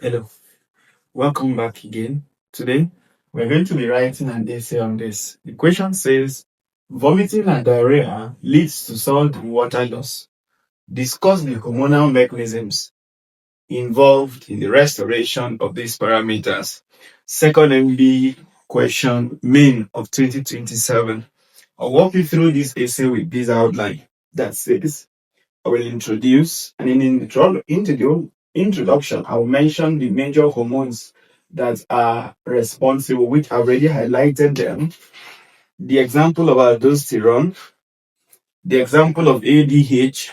Hello, welcome back again. Today, we're going to be writing an essay on this. The question says, vomiting and diarrhea leads to salt and water loss. Discuss the hormonal mechanisms involved in the restoration of these parameters. Second MB question, main of 2027. I'll walk you through this essay with this outline that says, I will introduce, and into the introduction, I will mention the major hormones that are responsible, which I already highlighted them. The example of aldosterone, the example of ADH,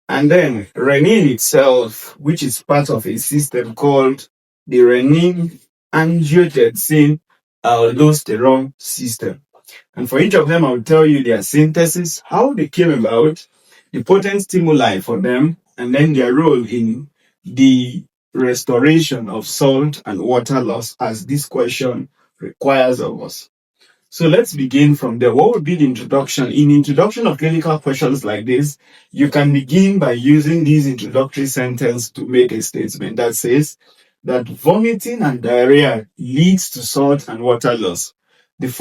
and then renin itself, which is part of a system called the renin angiotensin aldosterone system. And for each of them, I'll tell you their synthesis, how they came about, the potent stimuli for them, and then their role in the restoration of salt and water loss as this question requires of us. So let's begin from there. What would be the introduction? In introduction of clinical questions like this, you can begin by using this introductory sentence to make a statement that says that vomiting and diarrhea leads to salt and water loss. The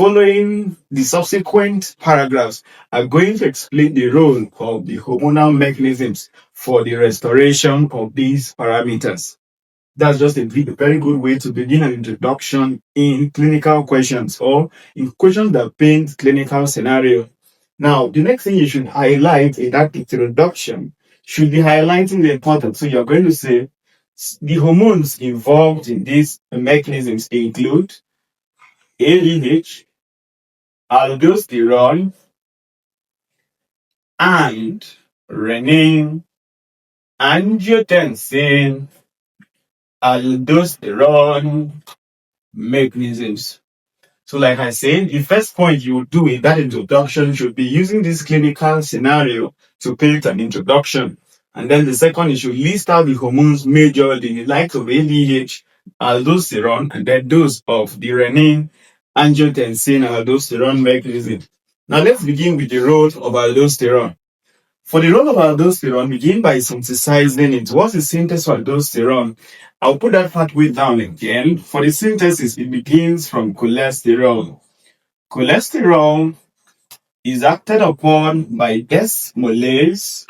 subsequent paragraphs are going to explain the role of the hormonal mechanisms for the restoration of these parameters. That's just a very good way to begin an introduction in clinical questions or in questions that paint clinical scenario. Now, the next thing you should highlight in that introduction should be highlighting the importance. So you're going to say the hormones involved in these mechanisms include ADH, aldosterone, and renin, angiotensin, aldosterone mechanisms. So like I said, the first point you would do in that introduction should be using this clinical scenario to paint an introduction. And then the second, you should list out the hormones majorly, the likes of ADH, aldosterone, and then those of the renin, angiotensin, aldosterone mechanism. Now let's begin with the role of aldosterone. For the role of aldosterone, begin by synthesizing it. What's the synthesis of aldosterone? I'll put that pathway down again. For the synthesis, it begins from cholesterol. Cholesterol is acted upon by desmolase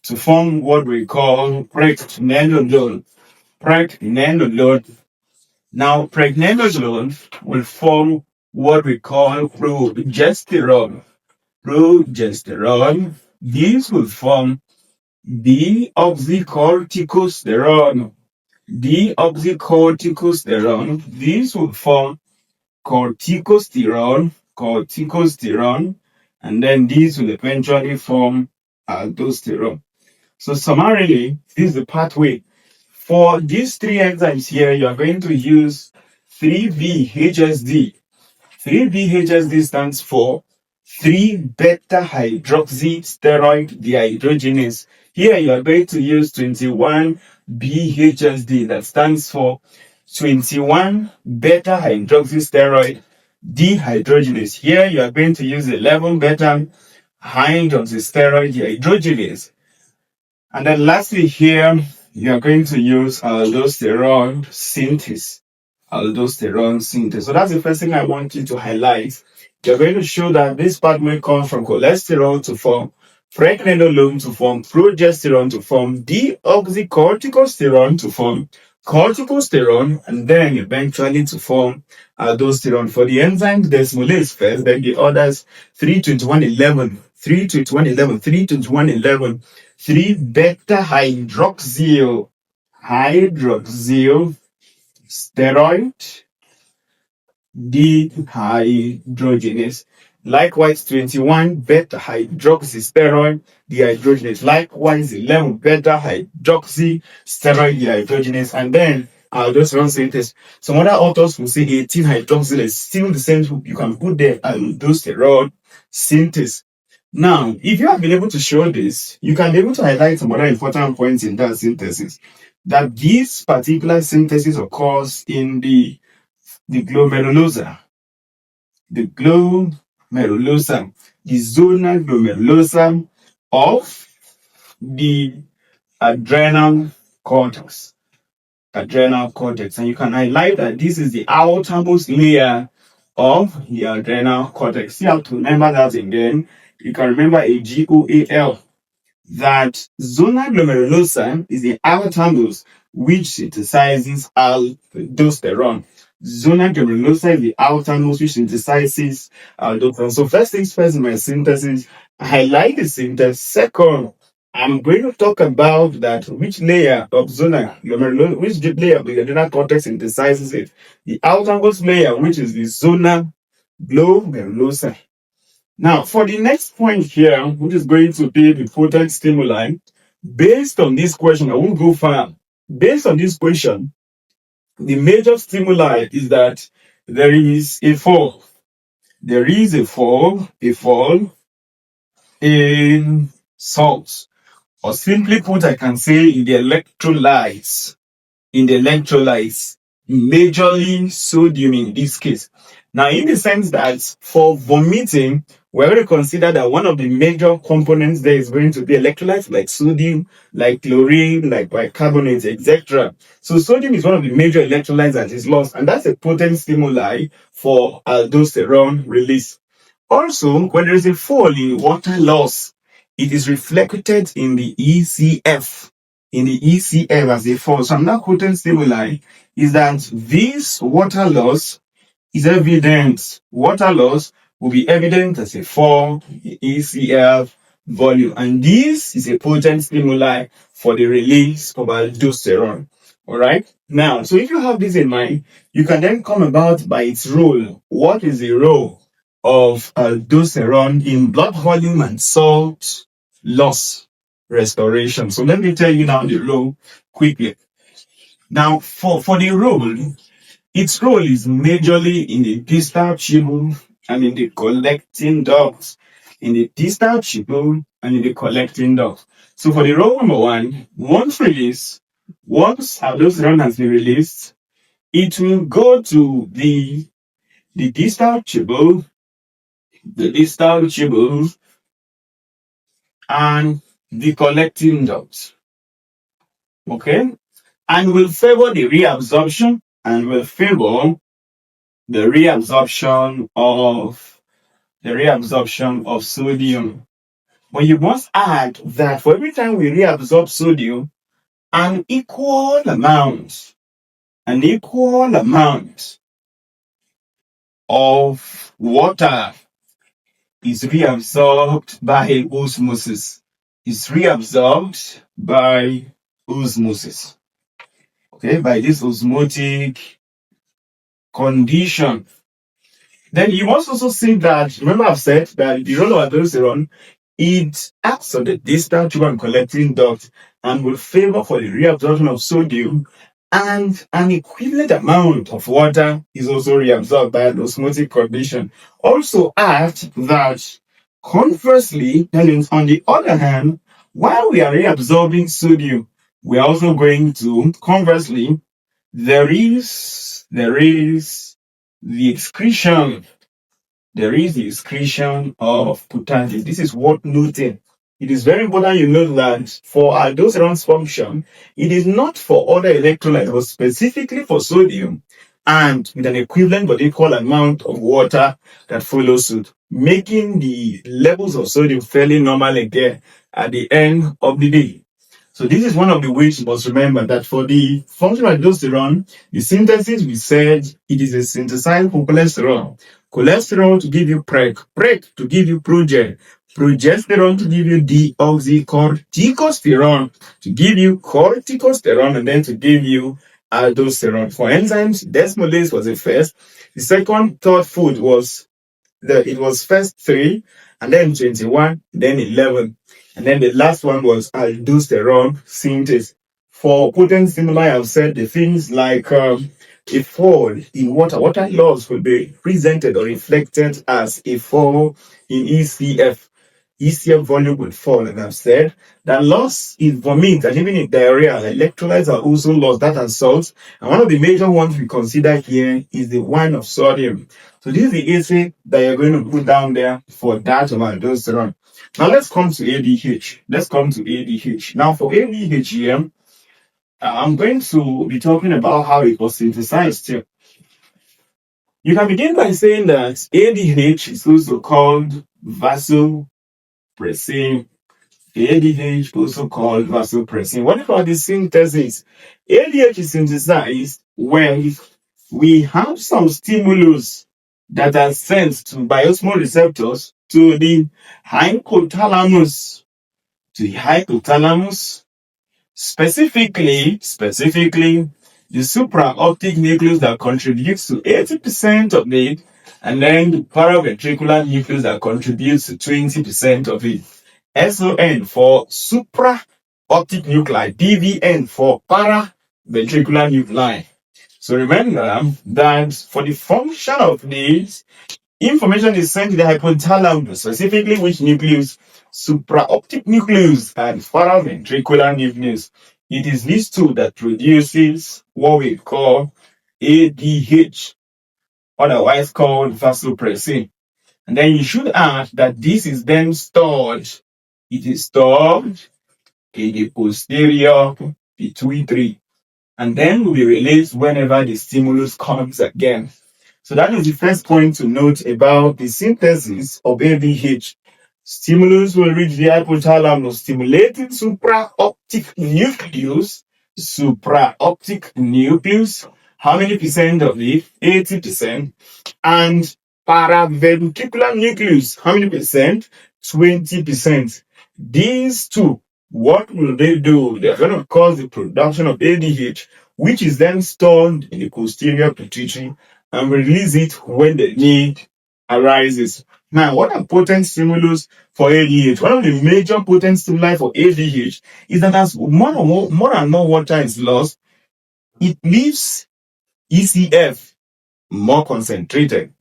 to form what we call pregnenolone. Pregnenolone. Now, pregnenolone will form what we call progesterone. Progesterone. These will form deoxycorticosterone. Deoxycorticosterone. These will form corticosterone, and then these will eventually form aldosterone. So summarily, this is the pathway. For these three enzymes here, you are going to use 3-BHSD. 3-BHSD stands for 3-beta-hydroxysteroid dehydrogenase. Here you are going to use 21-BHSD, that stands for 21-beta-hydroxysteroid dehydrogenase. Here you are going to use 11-beta-hydroxysteroid dehydrogenase. And then lastly here, you are going to use aldosterone synthesis. Aldosterone synthesis. So that's the first thing I want you to highlight. You're going to show that this pathway comes from cholesterol to form pregnenolone to form progesterone to form deoxycorticosterone to form corticosterone, and then eventually to form aldosterone. For the enzyme desmolase first, then the others 3-21-11, 3-21-11, 3-21-11, 3-beta-hydroxyl steroid dehydrogenase. Likewise, 21-beta-hydroxysteroid dehydrogenase. Likewise, 11-beta-hydroxysteroid dehydrogenase. And then aldosterone synthesis. Some other authors will say 18-hydroxyl is still the same. You can put there aldosterone synthesis. Now, if you have been able to show this, you can be able to highlight some other important points in that synthesis. That this particular synthesis occurs in the glomerulosa. The glomerulosa, the zonal glomerulosa of the adrenal cortex. adrenal cortex. And you can highlight that this is the outermost layer of the adrenal cortex. You have to remember that again. You can remember a GOAL, that zona glomerulosa is the outermost which synthesizes aldosterone. Zona glomerulosa is the outermost which synthesizes aldosterone. So first things first in my synthesis, highlight the synthesis. Second, I'm going to talk about that which layer of zona glomerulosa, which layer of the adrenal cortex synthesizes it. The outermost layer, which is the zona glomerulosa. Now, for the next point here, which is going to be the potent stimuli, based on this question, I won't go far. Based on this question, the major stimuli is that there is a fall. There is a fall in salts. Or simply put, I can say in the electrolytes. Majorly sodium in this case. Now, in the sense that for vomiting, we're going to consider that one of the major components there is going to be electrolytes like sodium, like chlorine, like bicarbonate, etc. So sodium is one of the major electrolytes that is lost, and that's a potent stimuli for aldosterone release. Also, when there is a fall in water loss, it is reflected in the ECF. In the ECF as a fall. So another potent stimuli is that this water loss is evident. Water loss will be evident as a fall in ECF volume. And this is a potent stimuli for the release of aldosterone. All right. Now, so if you have this in mind, you can then come about by its role. What is the role of aldosterone in blood volume and salt loss restoration? So let me tell you now the role quickly. Now, for the role, its role is majorly in the distal tubule and in the collecting ducts. In the distal tubule and in the collecting ducts. So for the role number one, once aldosterone has been released, it will go to the distal tubule, and the collecting ducts. Okay? And will favor the reabsorption and will favor the reabsorption of sodium. But you must add that for every time we reabsorb sodium, an equal amount of water is reabsorbed by osmosis. Okay, by this osmotic condition. Then you must also see that, remember I've said that the role of aldosterone, it acts on the distal tubule and collecting duct and will favor for the reabsorption of sodium, and an equivalent amount of water is also reabsorbed by an osmotic condition. Also add that conversely, that means on the other hand, while we are reabsorbing sodium, we are also going to, conversely, there is the excretion of potassium. This is worth noting. It is very important you know that for aldosterone's function, it is not for other electrolytes, but specifically for sodium, and with an equivalent but equal amount of water that follows suit, making the levels of sodium fairly normal again at the end of the day. So this is one of the ways you must remember that for the function of aldosterone, the synthesis we said it is a synthesized from cholesterol. Cholesterol to give you preg to give you progesterone to give you deoxycorticosterone to give you corticosterone, and then to give you aldosterone. For enzymes, desmolase was the first. The second, third food was it was first 3, and then 21, then 11. And then the last one was aldosterone synthesis. For potent stimuli, I've said the things like a fall in water. Water loss will be presented or reflected as a fall in ECF. ECF volume will fall, and I've said that loss in vomit and even in diarrhea, electrolytes are also lost, that and salts. And one of the major ones we consider here is the one of sodium. So this is the essay that you're going to put down there for that of aldosterone. Now let's come to ADH. Now for ADH here, I'm going to be talking about how it was synthesized too. You can begin by saying that ADH is also called vasopressin. ADH also called vasopressin. What about the synthesis? ADH is synthesized when we have some stimulus that are sent to biosmolar receptors to the hypothalamus. To the hypothalamus, specifically, the supraoptic nucleus that contributes to 80% of it, and then the paraventricular nucleus that contributes to 20% of it. SON for supraoptic nuclei, PVN for paraventricular nuclei. So remember that for the function of these, information is sent to the hypothalamus, specifically which nucleus? Supraoptic nucleus and paraventricular nucleus. It is these two that produces what we call ADH, otherwise called vasopressin. And then you should add that this is then stored. It is stored in the posterior pituitary, and then will be released whenever the stimulus comes again. So that is the first point to note about the synthesis of ADH. Stimulus will reach the hypothalamus, stimulating supraoptic nucleus. Supraoptic nucleus. How many percent of it? 80%. And paraventricular nucleus. How many percent? 20%. These two, what will they do? They're going to cause the production of ADH, which is then stored in the posterior pituitary and release it when the need arises. Now, what are potent stimulus for ADH? One of the major potent stimuli for ADH is that as more and more water is lost, it leaves ECF more concentrated.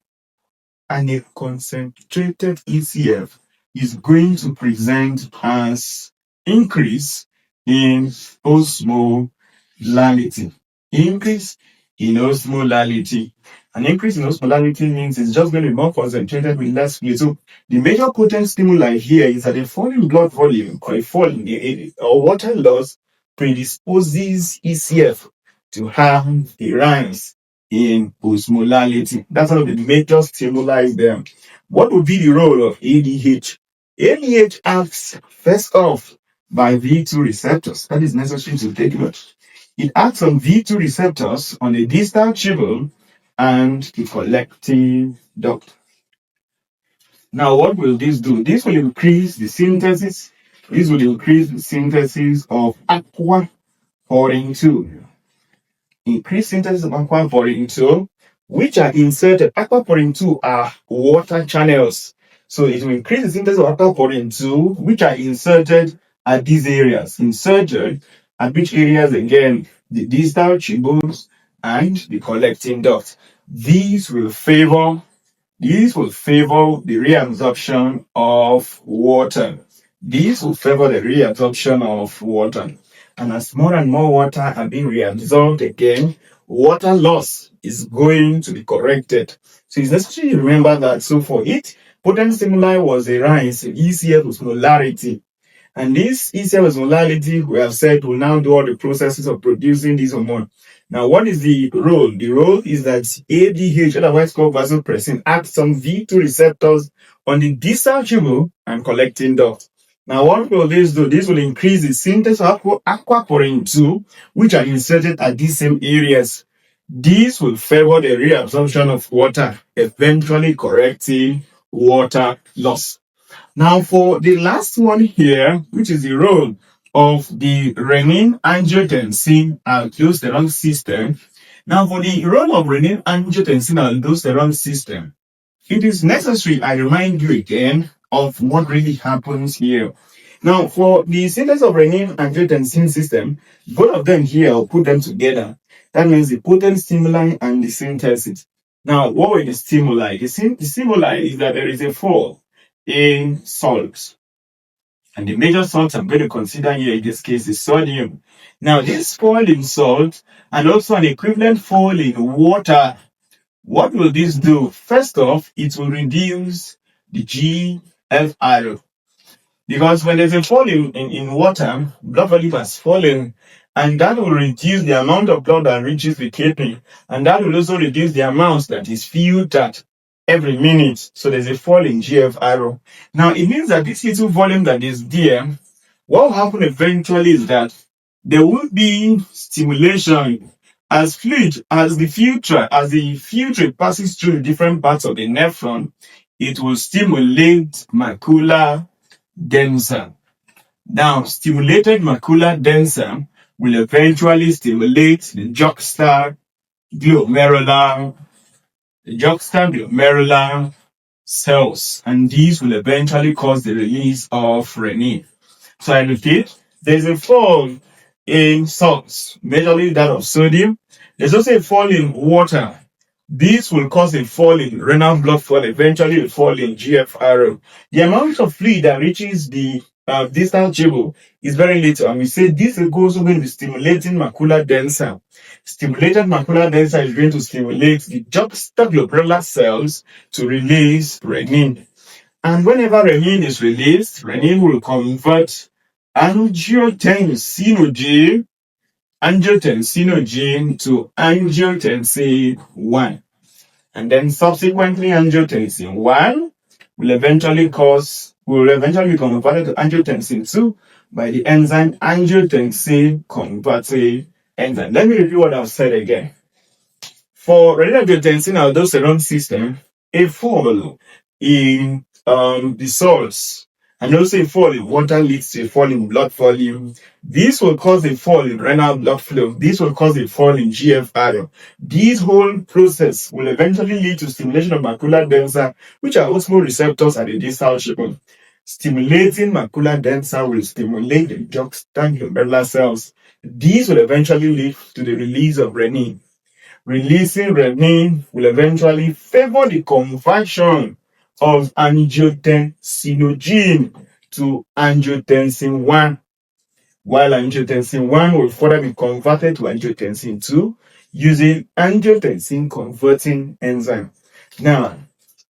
And a concentrated ECF is going to present as increase in osmolality. Increase in osmolality. An increase in osmolality means it's just going to be more concentrated with less fluid. So the major potent stimuli here is that a fall in blood volume or a fall in or water loss predisposes ECF to have a rise in osmolality. That's one of the major stimuli there. What would be the role of ADH? ADH acts first off by V2 receptors. That is necessary to take note. It acts on V2 receptors on the distal tubule and the collecting duct. Now, what will this do? This will increase the synthesis. This will increase the synthesis of aquaporin 2. Increase synthesis of aquaporin 2, which are inserted. Aquaporin 2 are water channels. So it will increase the synthesis of aquaporin 2, which are inserted at these areas. Inserted at which areas again? The distal tubules and the collecting duct. These will favor the reabsorption of water. These will favor the reabsorption of water. And as more and more water are being reabsorbed again, water loss is going to be corrected. So it's necessary to remember that. So for it, potent stimuli was a rise in ECF osmolarity. And this ECF osmolarity, we have said, will now do all the processes of producing this hormone. Now, what is the role? The role is that ADH, otherwise called vasopressin, acts on V2 receptors on the distal tubule and collecting duct. Now, what will this do? This will increase the synthesis of aquaporin 2, which are inserted at these same areas. This will favor the reabsorption of water, eventually correcting water loss. Now, for the last one here, which is the role of the renin-angiotensin-aldosterone system. Now, for the role of renin-angiotensin-aldosterone system, it is necessary I remind you again of what really happens here. Now, for the synthesis of renin-angiotensin system, both of them here, I'll put them together. That means the potent stimuli and the synthesis. Now, what were the stimuli? The stimuli is that there is a fall in salts. And the major salts I'm going to consider here in this case is sodium. Now, this fall in salt and also an equivalent fall in water. What will this do? First off, it will reduce the GFR. Because when there's a fall in water, blood volume has fallen, and that will reduce the amount of blood that reaches the kidney, and that will also reduce the amount that is filtered every minute. So there's a fall in GFR. Now it means that this little volume that is there, what will happen eventually is that there will be stimulation as fluid, as the filtrate passes through the different parts of the nephron. It will stimulate macula densa. Now, stimulated macula densa will eventually stimulate the juxtaglomerular cells, and these will eventually cause the release of renin. So I repeat, there's a fall in salts, majorly that of sodium. There's also a fall in water. This will cause a fall in renal blood flow, eventually a fall in GFR. The amount of fluid that reaches the distal tubule is very little, and we say this is also going to be stimulating macula densa. Stimulated macula densa is going to stimulate the juxtaglomerular cells to release renin. And whenever renin is released, renin will convert angiotensinogen to angiotensin 1. And then subsequently, angiotensin 1 will eventually be converted to angiotensin 2 by the enzyme angiotensin converting enzyme. Let me review what I've said again. For renin-angiotensin aldosterone system, a fall in the salts and also a fall in water leads to a fall in blood volume. This will cause a fall in renal blood flow. This will cause a fall in GFR. This whole process will eventually lead to stimulation of macula densa, which are osmoreceptors at the distal tubule. Stimulating macula densa will stimulate the juxtaglomerular cells. These will eventually lead to the release of renin. Releasing renin will eventually favor the conversion of angiotensinogen to angiotensin 1, while angiotensin 1 will further be converted to angiotensin 2 using angiotensin converting enzyme. Now,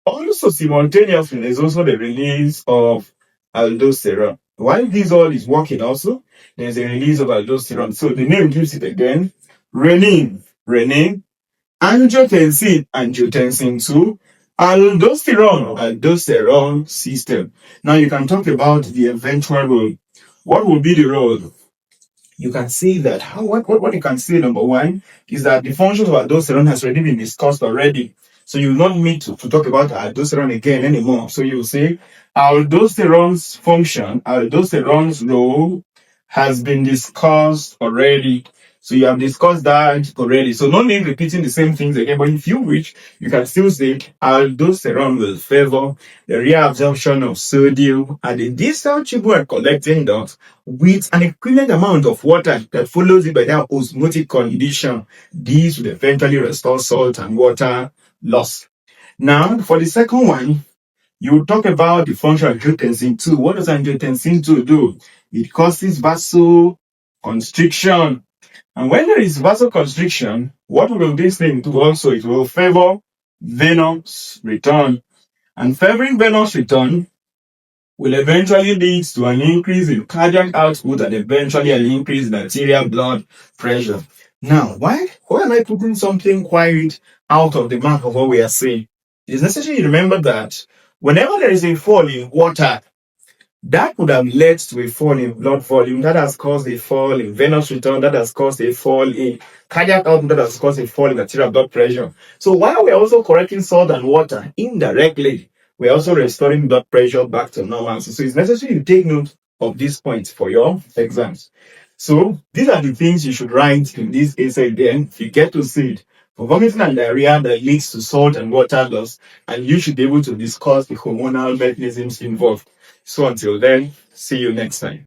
also simultaneously, there's also the release of aldosterone. While this all is working also, there's a release of aldosterone. So the name gives it again, renin, angiotensin 2, aldosterone system. Now you can talk about the eventual role. What will be the role? You can see that what you can say, number one, is that the functions of aldosterone has already been discussed already. So you will not need to talk about aldosterone again anymore. So you will say aldosterone's function, aldosterone's role has been discussed already. So you have discussed that already. So no need repeating the same things again. But if you wish, you can still say aldosterone will favor the reabsorption of sodium at the distal tubule and collecting duct with an equivalent amount of water that follows it by that osmotic condition. These will eventually restore salt and water loss. Now, for the second one, you will talk about the function of angiotensin 2. What does angiotensin 2 do? It causes vasoconstriction. And when there is vasoconstriction, what will this thing do also? It will favor venous return. And favoring venous return will eventually lead to an increase in cardiac output and eventually an increase in arterial blood pressure. Now, why am I putting something quite out of the mark of what we are saying? It is necessary to remember that whenever there is a fall in water, that would have led to a fall in blood volume, that has caused a fall in venous return, that has caused a fall in cardiac output, that has caused a fall in arterial blood pressure. So while we're also correcting salt and water indirectly, we're also restoring blood pressure back to normal. So it's necessary to take note of these points for your exams. So these are the things you should write in this essay then, if you get to see it. For vomiting and diarrhea that leads to salt and water loss, and you should be able to discuss the hormonal mechanisms involved. So until then, see you next time.